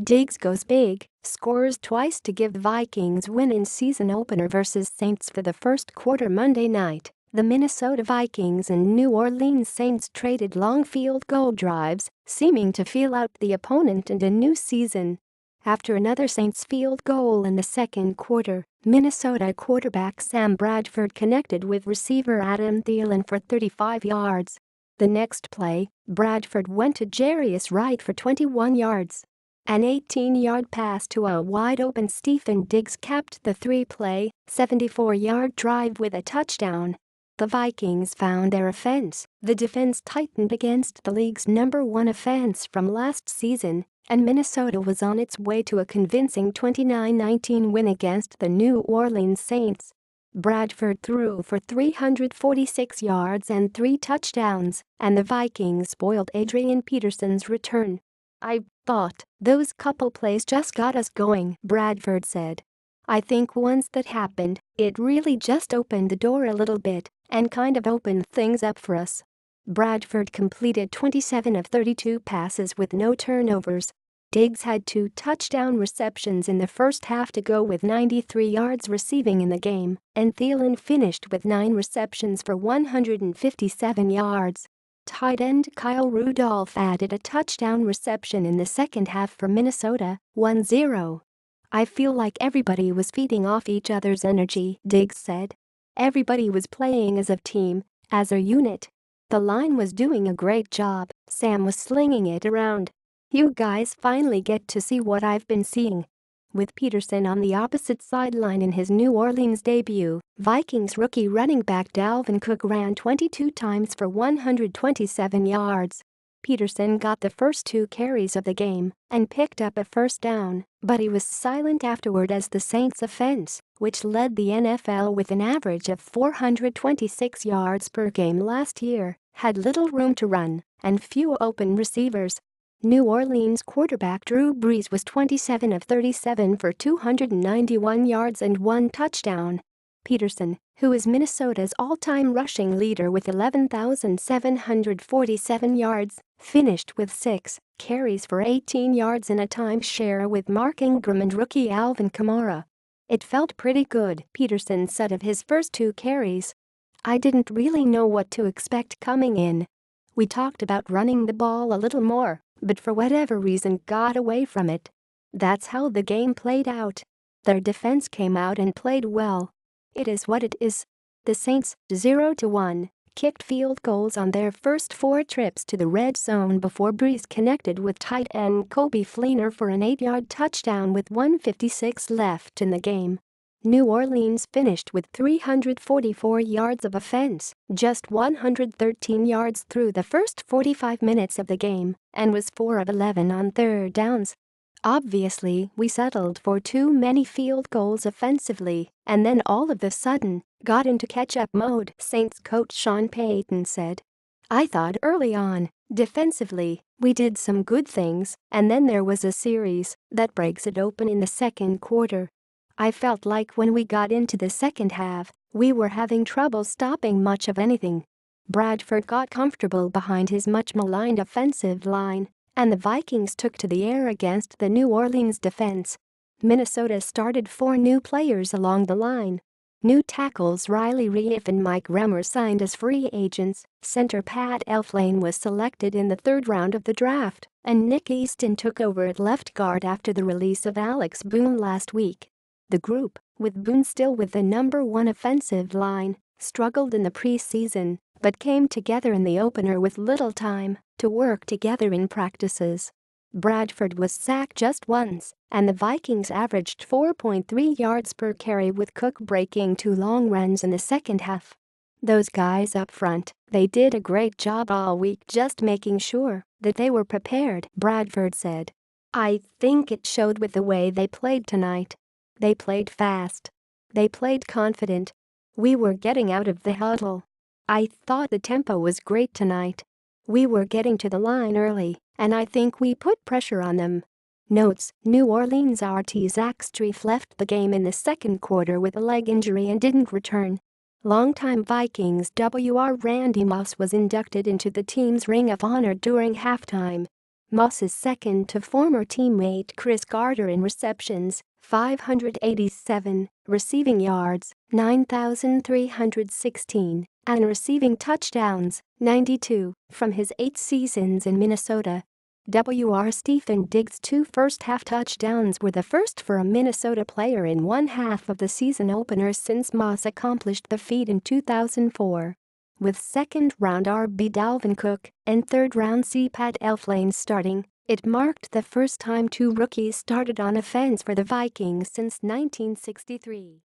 Diggs goes big, scores twice to give the Vikings win in season opener versus Saints for the first quarter Monday night. The Minnesota Vikings and New Orleans Saints traded long field goal drives, seeming to feel out the opponent and a new season. After another Saints field goal in the second quarter, Minnesota quarterback Sam Bradford connected with receiver Adam Thielen for 35 yards. The next play, Bradford went to Jarius Wright for 21 yards. An 18-yard pass to a wide-open Stefon Diggs capped the three-play, 74-yard drive with a touchdown. The Vikings found their offense. The defense tightened against the league's #1 offense from last season, and Minnesota was on its way to a convincing 29-19 win against the New Orleans Saints. Bradford threw for 346 yards and 3 touchdowns, and the Vikings spoiled Adrian Peterson's return. "I thought those couple plays just got us going," Bradford said. "I think once that happened, it really just opened the door a little bit and kind of opened things up for us." Bradford completed 27 of 32 passes with no turnovers. Diggs had 2 touchdown receptions in the first half to go with 93 yards receiving in the game, and Thielen finished with 9 receptions for 157 yards. Tight end Kyle Rudolph added a touchdown reception in the second half for Minnesota, 1-0. "I feel like everybody was feeding off each other's energy," Diggs said. "Everybody was playing as a team, as a unit. The line was doing a great job, Sam was slinging it around. You guys finally get to see what I've been seeing." With Peterson on the opposite sideline in his New Orleans debut, Vikings rookie running back Dalvin Cook ran 22 times for 127 yards. Peterson got the first 2 carries of the game and picked up a first down, but he was silent afterward as the Saints' offense, which led the NFL with an average of 426 yards per game last year, had little room to run and few open receivers. New Orleans quarterback Drew Brees was 27 of 37 for 291 yards and 1 touchdown. Peterson, who is Minnesota's all-time rushing leader with 11,747 yards, finished with 6 carries for 18 yards in a timeshare with Mark Ingram and rookie Alvin Kamara. "It felt pretty good," Peterson said of his first 2 carries. "I didn't really know what to expect coming in. We talked about running the ball a little more, but for whatever reason got away from it. That's how the game played out. Their defense came out and played well. It is what it is." The Saints, 0-1, kicked field goals on their first 4 trips to the red zone before Brees connected with tight end Coby Fleener for an 8-yard touchdown with 1:56 left in the game. New Orleans finished with 344 yards of offense, just 113 yards through the first 45 minutes of the game, and was 4 of 11 on third downs. "Obviously, we settled for too many field goals offensively, and then all of a sudden, got into catch-up mode," Saints coach Sean Payton said. "I thought early on, defensively, we did some good things, and then there was a series that breaks it open in the second quarter. I felt like when we got into the second half, we were having trouble stopping much of anything." Bradford got comfortable behind his much-maligned offensive line, and the Vikings took to the air against the New Orleans defense. Minnesota started 4 new players along the line. New tackles Riley Reiff and Mike Remmer signed as free agents, center Pat Elflein was selected in the 3rd round of the draft, and Nick Easton took over at left guard after the release of Alex Boone last week. The group, with Boone still with the #1 offensive line, struggled in the preseason, but came together in the opener with little time to work together in practices. Bradford was sacked just once, and the Vikings averaged 4.3 yards per carry with Cook breaking 2 long runs in the second half. "Those guys up front, they did a great job all week just making sure that they were prepared," Bradford said. "I think it showed with the way they played tonight. They played fast. They played confident. We were getting out of the huddle. I thought the tempo was great tonight. We were getting to the line early, and I think we put pressure on them." Notes: New Orleans RT Zach Strief left the game in the second quarter with a leg injury and didn't return. Longtime Vikings WR Randy Moss was inducted into the team's Ring of Honor during halftime. Moss is second to former teammate Chris Carter in receptions, 587, receiving yards, 9,316, and receiving touchdowns, 92, from his 8 seasons in Minnesota. Stefon Diggs' 2 first-half touchdowns were the first for a Minnesota player in one half of the season opener since Moss accomplished the feat in 2004. With second-round RB Dalvin Cook and third-round C. Pat Elflein starting, it marked the first time 2 rookies started on offense for the Vikings since 1963.